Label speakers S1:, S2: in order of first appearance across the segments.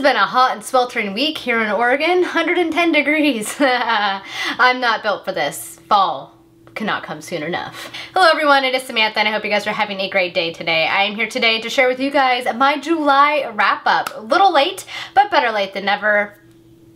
S1: been a hot and sweltering week here in Oregon, 110 degrees. I'm not built for this. Fall cannot come soon enough. Hello everyone, it is Samantha and I hope you guys are having a great day today. I am here today to share with you guys my July wrap up. A little late, but better late than never.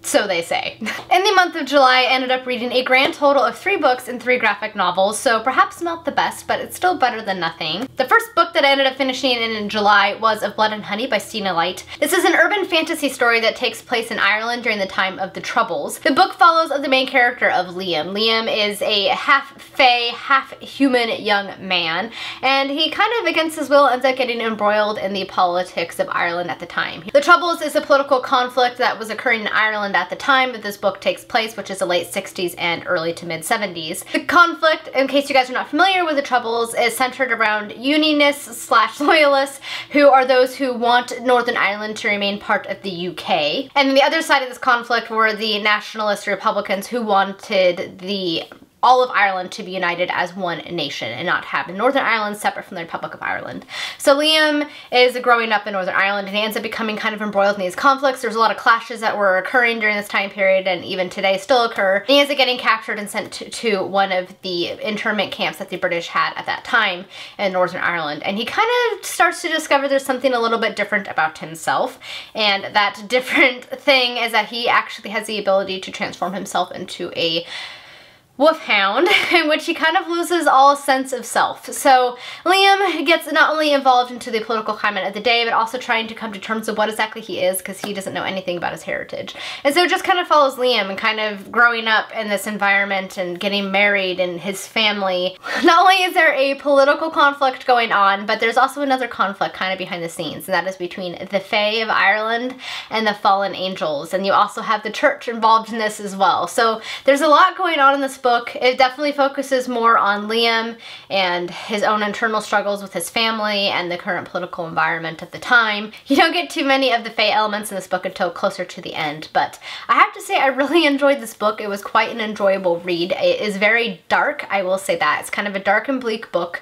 S1: So they say. In the month of July, I ended up reading a grand total of 3 books and 3 graphic novels, so perhaps not the best, but it's still better than nothing. The first book that I ended up finishing in July was Of Blood and Honey by Stina Leicht. This is an urban fantasy story that takes place in Ireland during the time of the Troubles. The book follows the main character of Liam. Liam is a half-fae, half-human young man, and he kind of, against his will, ends up getting embroiled in the politics of Ireland at the time. The Troubles is a political conflict that was occurring in Ireland at the time that this book takes place, which is the late 60s and early to mid 70s. The conflict, in case you guys are not familiar with the Troubles, is centered around Unionists / Loyalists, who are those who want Northern Ireland to remain part of the UK. And the other side of this conflict were the Nationalist Republicans who wanted all of Ireland to be united as one nation and not have Northern Ireland separate from the Republic of Ireland. So Liam is growing up in Northern Ireland and he ends up becoming kind of embroiled in these conflicts. There's a lot of clashes that were occurring during this time period and even today still occur. He ends up getting captured and sent to one of the internment camps that the British had at that time in Northern Ireland. And he kind of starts to discover there's something a little bit different about himself. And that different thing is that he actually has the ability to transform himself into a wolfhound, in which he kind of loses all sense of self. So Liam gets not only involved into the political climate of the day, but also trying to come to terms with what exactly he is, because he doesn't know anything about his heritage. And so it just kind of follows Liam and kind of growing up in this environment and getting married and his family. Not only is there a political conflict going on, but there's also another conflict kind of behind the scenes, and that is between the Fae of Ireland and the fallen angels. And you also have the church involved in this as well. So there's a lot going on in this book. It definitely focuses more on Liam and his own internal struggles with his family and the current political environment at the time. You don't get too many of the Fae elements in this book until closer to the end, but I have to say I really enjoyed this book. It was quite an enjoyable read. It is very dark, I will say that. It's kind of a dark and bleak book.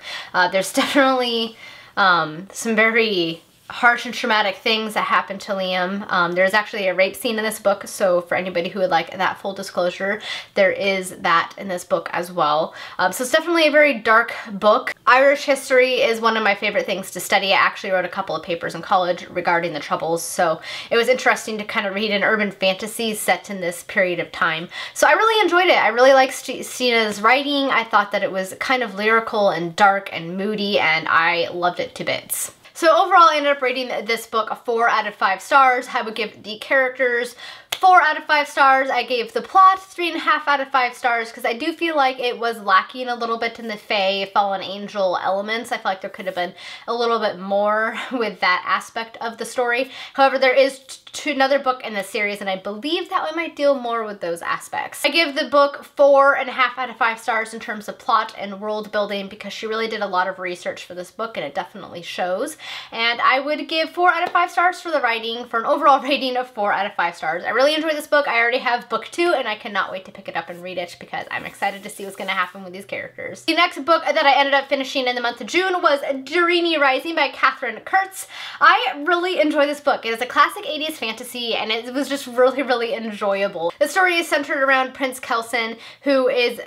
S1: There's definitely some very harsh and traumatic things that happen to Liam. There's actually a rape scene in this book, so for anybody who would like that full disclosure, there is that in this book as well. So it's definitely a very dark book. Irish history is one of my favorite things to study. I actually wrote a couple of papers in college regarding the Troubles, so it was interesting to kind of read an urban fantasy set in this period of time. So I really enjoyed it. I really liked Stina's writing. I thought that it was kind of lyrical and dark and moody, and I loved it to bits. So overall, I ended up rating this book a 4 out of 5 stars. I would give the characters 4 out of 5 stars. I gave the plot 3.5 out of 5 stars because I do feel like it was lacking a little bit in the Fae, fallen angel elements. I feel like there could have been a little bit more with that aspect of the story. However, there is another book in the series, and I believe that one might deal more with those aspects. I give the book 4.5 out of 5 stars in terms of plot and world building because she really did a lot of research for this book, and it definitely shows. And I would give 4 out of 5 stars for the writing, for an overall rating of 4 out of 5 stars. I really enjoyed this book. I already have book 2, and I cannot wait to pick it up and read it because I'm excited to see what's going to happen with these characters. The next book that I ended up finishing in the month of June was Dharini Rising by Katherine Kurtz. I really enjoyed this book. It is a classic 80s fantasy, and it was just really, really enjoyable. The story is centered around Prince Kelson, who is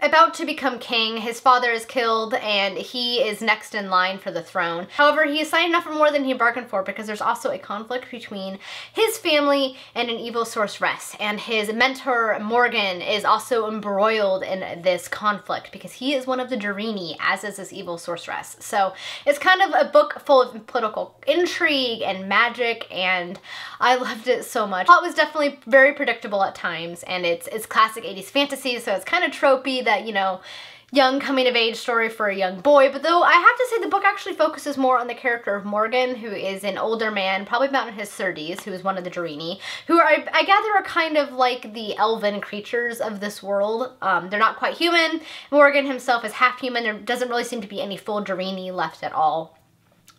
S1: about to become king. His father is killed and he is next in line for the throne. However, he is signing up for more than he bargained for because there's also a conflict between his family and an evil sorceress, and his mentor Morgan is also embroiled in this conflict because he is one of the Deryni, as is this evil sorceress. So it's kind of a book full of political intrigue and magic, and I loved it so much. The plot was definitely very predictable at times, and it's classic 80s fantasy, so it's kind of tropey that, you know, young coming-of-age story for a young boy. But though I have to say the book actually focuses more on the character of Morgan, who is an older man, probably about in his 30s, who is one of the Deryni, who are, I gather, are kind of like the elven creatures of this world. They're not quite human. Morgan himself is half human. There doesn't really seem to be any full Deryni left at all.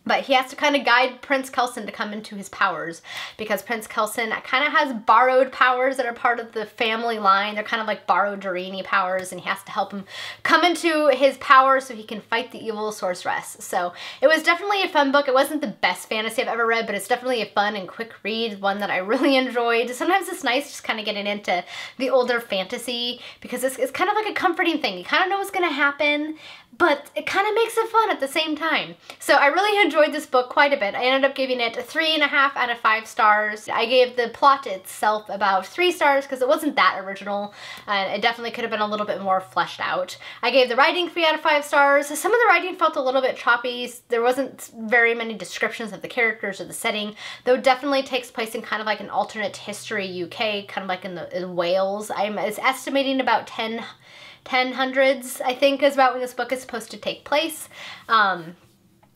S1: But he has to kind of guide Prince Kelson to come into his powers, because Prince Kelson kind of has borrowed powers that are part of the family line. They're kind of like borrowed Deryni powers, and he has to help him come into his power so he can fight the evil sorceress. So it was definitely a fun book. It wasn't the best fantasy I've ever read, but it's definitely a fun and quick read, one that I really enjoyed. Sometimes it's nice just kind of getting into the older fantasy, because it's kind of like a comforting thing. You kind of know what's going to happen, but it kind of makes it fun at the same time. So I really enjoyed this book quite a bit. I ended up giving it 3.5 out of 5 stars. I gave the plot itself about 3 stars because it wasn't that original, and it definitely could have been a little bit more fleshed out. I gave the writing 3 out of 5 stars. Some of the writing felt a little bit choppy. There wasn't very many descriptions of the characters or the setting, though it definitely takes place in kind of like an alternate history UK, kind of like in Wales. I'm estimating about 1000s, I think, is about when this book is supposed to take place.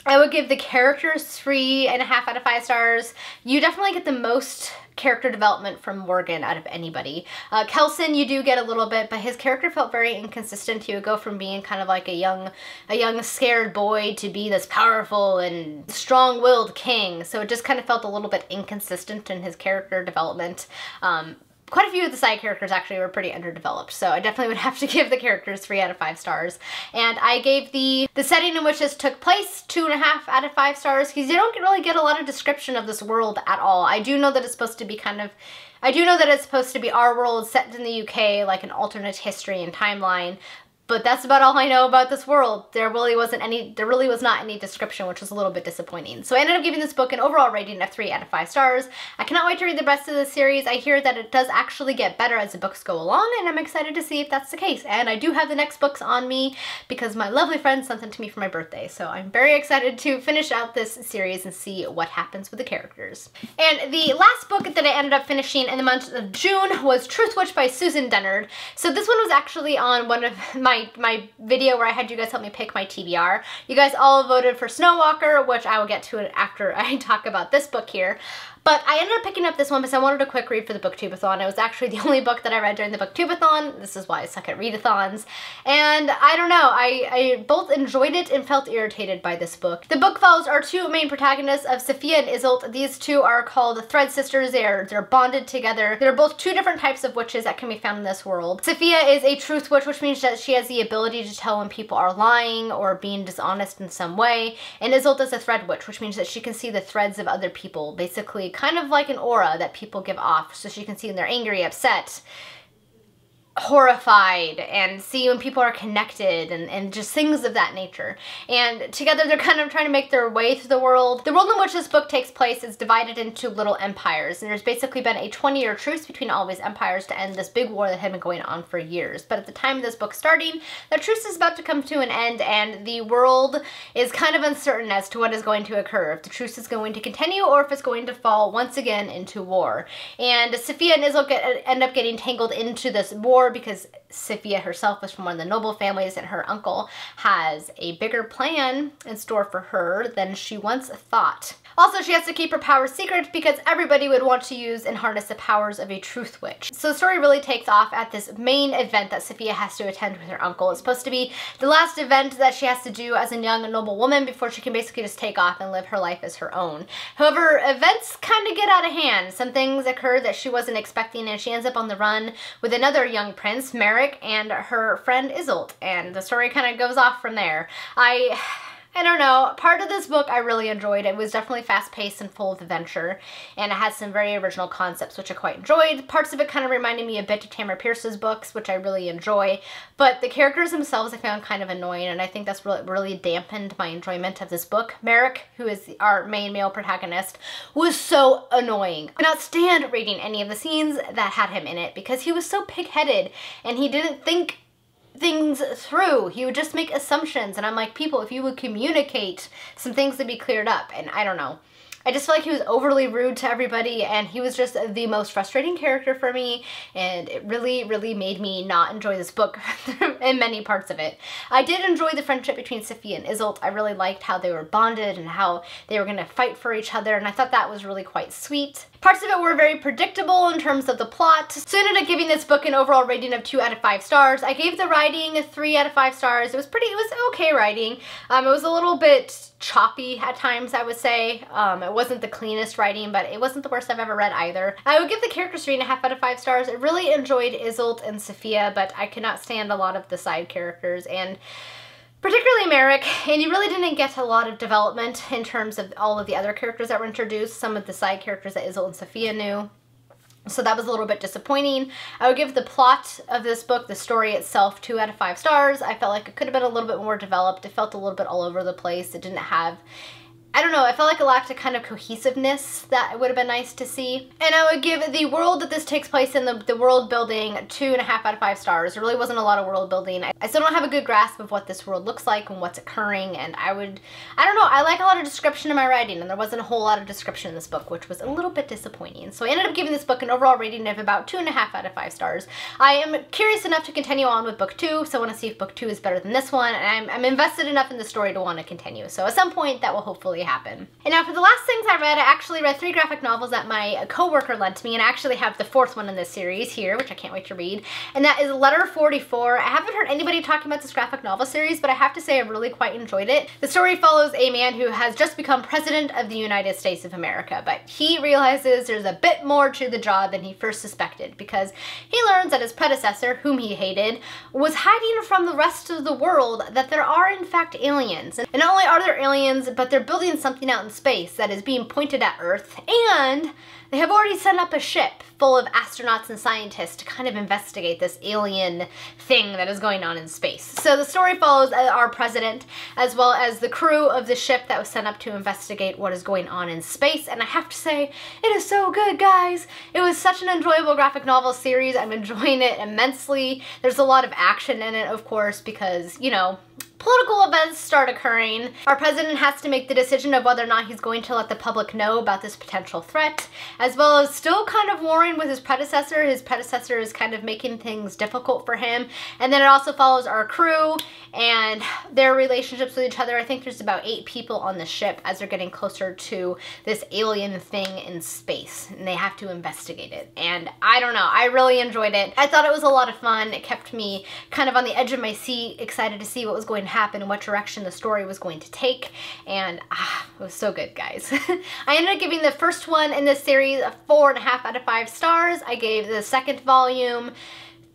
S1: I would give the characters 3.5 out of 5 stars. You definitely get the most character development from Morgan out of anybody. Kelson, you do get a little bit, but his character felt very inconsistent. He would go from being kind of like a young scared boy to be this powerful and strong-willed king. So it just kind of felt a little bit inconsistent in his character development. Quite a few of the side characters actually were pretty underdeveloped, so I definitely would have to give the characters 3 out of 5 stars. And I gave the setting in which this took place 2.5 out of 5 stars, because you don't really get a lot of description of this world at all. I do know that it's supposed to be our world set in the UK, like an alternate history and timeline. But that's about all I know about this world. There really was not any description, which was a little bit disappointing. So I ended up giving this book an overall rating of 3 out of 5 stars. I cannot wait to read the rest of the series. I hear that it does actually get better as the books go along, and I'm excited to see if that's the case. And I do have the next books on me because my lovely friend sent them to me for my birthday. So I'm very excited to finish out this series and see what happens with the characters. And the last book that I ended up finishing in the month of June was Truthwitch by Susan Dennard. So this one was actually on one of my video where I had you guys help me pick my TBR. You guys all voted for Snowwalker, which I will get to it after I talk about this book here. But I ended up picking up this one because I wanted a quick read for the Booktubeathon. It was actually the only book that I read during the Booktubeathon. This is why I suck at readathons. And I don't know, I both enjoyed it and felt irritated by this book. The book follows our 2 main protagonists of Sophia and Iseult. These 2 are called Thread Sisters. They're bonded together. They're both 2 different types of witches that can be found in this world. Sophia is a truth witch, which means that she has the ability to tell when people are lying or being dishonest in some way. And Iseult is a thread witch, which means that she can see the threads of other people, basically kind of like an aura that people give off, so she can see when they're angry, upset, horrified, and see when people are connected, and just things of that nature. And together they're kind of trying to make their way through the world. The world in which this book takes place is divided into little empires, and there's basically been a 20-year truce between all these empires to end this big war that had been going on for years. But at the time of this book starting, the truce is about to come to an end, and the world is kind of uncertain as to what is going to occur, if the truce is going to continue or if it's going to fall once again into war. And Sophia and Iseult end up getting tangled into this war because Sophia herself is from one of the noble families, and her uncle has a bigger plan in store for her than she once thought. Also, she has to keep her powers secret because everybody would want to use and harness the powers of a truth witch. So the story really takes off at this main event that Sophia has to attend with her uncle. It's supposed to be the last event that she has to do as a young and noble woman before she can basically just take off and live her life as her own. However, events kind of get out of hand. Some things occur that she wasn't expecting, and she ends up on the run with another young prince, Merrick, and her friend Iseult, and the story kind of goes off from there. I don't know, part of this book I really enjoyed. It was definitely fast-paced and full of adventure, and it had some very original concepts, which I quite enjoyed. Parts of it kind of reminded me a bit of Tamara Pierce's books, which I really enjoy, but the characters themselves I found kind of annoying, and I think that's really dampened my enjoyment of this book. Merrick, who is our main male protagonist, was so annoying. I could not stand reading any of the scenes that had him in it because he was so pig-headed, and he didn't think things through. He would just make assumptions, and I'm like, people, if you would communicate, some things would be cleared up. And I don't know. I just feel like he was overly rude to everybody, and he was just the most frustrating character for me, and it really, really made me not enjoy this book in many parts of it. I did enjoy the friendship between Sophia and Iseult. I really liked how they were bonded and how they were going to fight for each other, and I thought that was really quite sweet. Parts of it were very predictable in terms of the plot, so I ended up giving this book an overall rating of 2 out of 5 stars. I gave the writing 3 out of 5 stars. It was okay writing. It was a little bit choppy at times, I would say. It wasn't the cleanest writing, but it wasn't the worst I've ever read either. I would give the characters 3.5 out of 5 stars. I really enjoyed Isolde and Sophia, but I could not stand a lot of the side characters, and particularly Merrick, and you really didn't get a lot of development in terms of all of the other characters that were introduced, some of the side characters that Isolde and Sophia knew. So that was a little bit disappointing. I would give the plot of this book, the story itself, 2 out of 5 stars. I felt like it could have been a little bit more developed. It felt a little bit all over the place. It didn't have, I don't know, I felt like it lacked a kind of cohesiveness that would have been nice to see. And I would give the world that this takes place in, the world building, 2.5 out of 5 stars. There really wasn't a lot of world building. I still don't have a good grasp of what this world looks like and what's occurring, and I don't know, I like a lot of description in my writing, and there wasn't a whole lot of description in this book, which was a little bit disappointing. So I ended up giving this book an overall rating of about 2.5 out of 5 stars. I am curious enough to continue on with book 2, so I want to see if book 2 is better than this one, and I'm invested enough in the story to want to continue. So at some point that will hopefully happen. And now for the last things I read, I actually read 3 graphic novels that my coworker lent me, and I actually have the 4th one in this series here, which I can't wait to read, and that is Letter 44. I haven't heard anybody talking about this graphic novel series, but I have to say I really quite enjoyed it. The story follows a man who has just become president of the United States of America, but he realizes there's a bit more to the job than he first suspected, because he learns that his predecessor, whom he hated, was hiding from the rest of the world that there are in fact aliens. And not only are there aliens, but they're building something out in space that is being pointed at Earth, and they have already sent up a ship full of astronauts and scientists to kind of investigate this alien thing that is going on in space. So the story follows our president as well as the crew of the ship that was sent up to investigate what is going on in space, and I have to say, it is so good, guys. It was such an enjoyable graphic novel series. I'm enjoying it immensely. There's a lot of action in it, of course, because, you know, political events start occurring. Our president has to make the decision of whether or not he's going to let the public know about this potential threat, as well as still kind of warring with his predecessor. His predecessor is kind of making things difficult for him. And then it also follows our crew and their relationships with each other. I think there's about 8 people on the ship as they're getting closer to this alien thing in space, and they have to investigate it. And I don't know, I really enjoyed it. I thought it was a lot of fun. It kept me kind of on the edge of my seat, excited to see what was going to happen and what direction the story was going to take, and it was so good, guys. I ended up giving the first one in this series a 4.5 out of 5 stars. I gave the second volume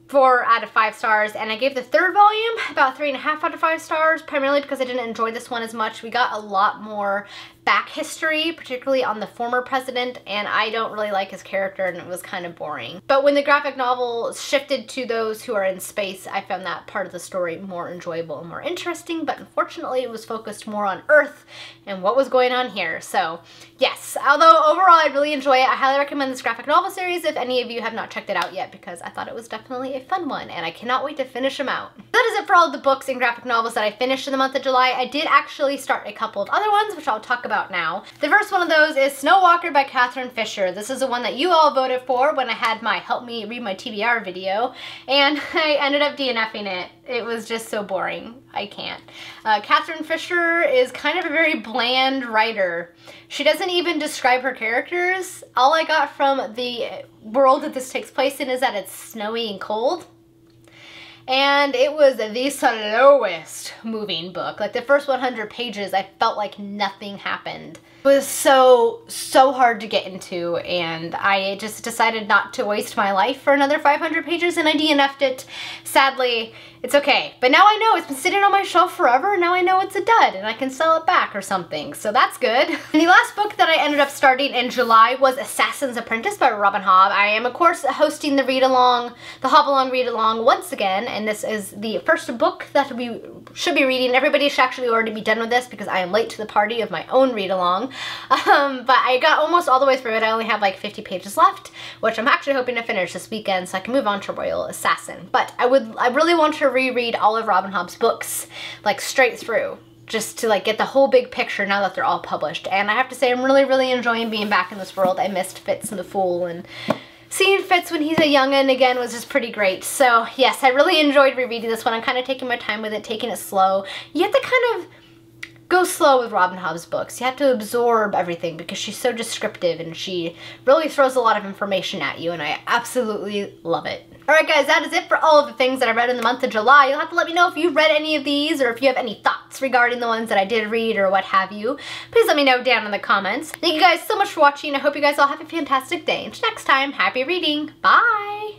S1: 4 out of 5 stars, and I gave the third volume about 3.5 out of 5 stars, primarily because I didn't enjoy this one as much. We got a lot more back history, particularly on the former president, and I don't really like his character, and it was kind of boring. But when the graphic novel shifted to those who are in space, I found that part of the story more enjoyable and more interesting, but unfortunately it was focused more on Earth and what was going on here. So yes, although overall I really enjoy it, I highly recommend this graphic novel series if any of you have not checked it out yet, because I thought it was definitely a fun one, and I cannot wait to finish them out. That is it for all the books and graphic novels that I finished in the month of July. I did actually start a couple of other ones, which I'll talk about now. The first one of those is Snow Walker by Katherine Fisher. This is the one that you all voted for when I had my Help Me Read My TBR video, and I ended up DNFing it. It was just so boring. I can't. Katherine Fisher is kind of a very bland writer. She doesn't even describe her characters. All I got from the world that this takes place in is that it's snowy and cold. And it was the slowest moving book. Like the first 100 pages, I felt like nothing happened. It was so hard to get into, and I just decided not to waste my life for another 500 pages, and I DNF'd it. Sadly, it's okay. But now I know it's been sitting on my shelf forever, and now I know it's a dud, and I can sell it back or something, so that's good. And the last book that I ended up starting in July was Assassin's Apprentice by Robin Hobb. I am, of course, hosting the read-along, the Hobb-along read-along once again, and this is the first book that we should be reading. Everybody should actually already be done with this because I am late to the party of my own read-along. But I got almost all the way through it. I only have like 50 pages left, which I'm actually hoping to finish this weekend so I can move on to Royal Assassin. But I really want to reread all of Robin Hobb's books, like straight through, just to like get the whole big picture now that they're all published. And I have to say I'm really enjoying being back in this world. I missed Fitz and the Fool, and seeing Fitz when he's a youngin' again was just pretty great. So yes, I really enjoyed rereading this one. I'm kind of taking my time with it, taking it slow. You have to kind of go slow with Robin Hobb's books. You have to absorb everything because she's so descriptive and she really throws a lot of information at you, and I absolutely love it. Alright guys, that is it for all of the things that I read in the month of July. You'll have to let me know if you've read any of these or if you have any thoughts regarding the ones that I did read or what have you. Please let me know down in the comments. Thank you guys so much for watching. I hope you guys all have a fantastic day. Until next time, happy reading. Bye!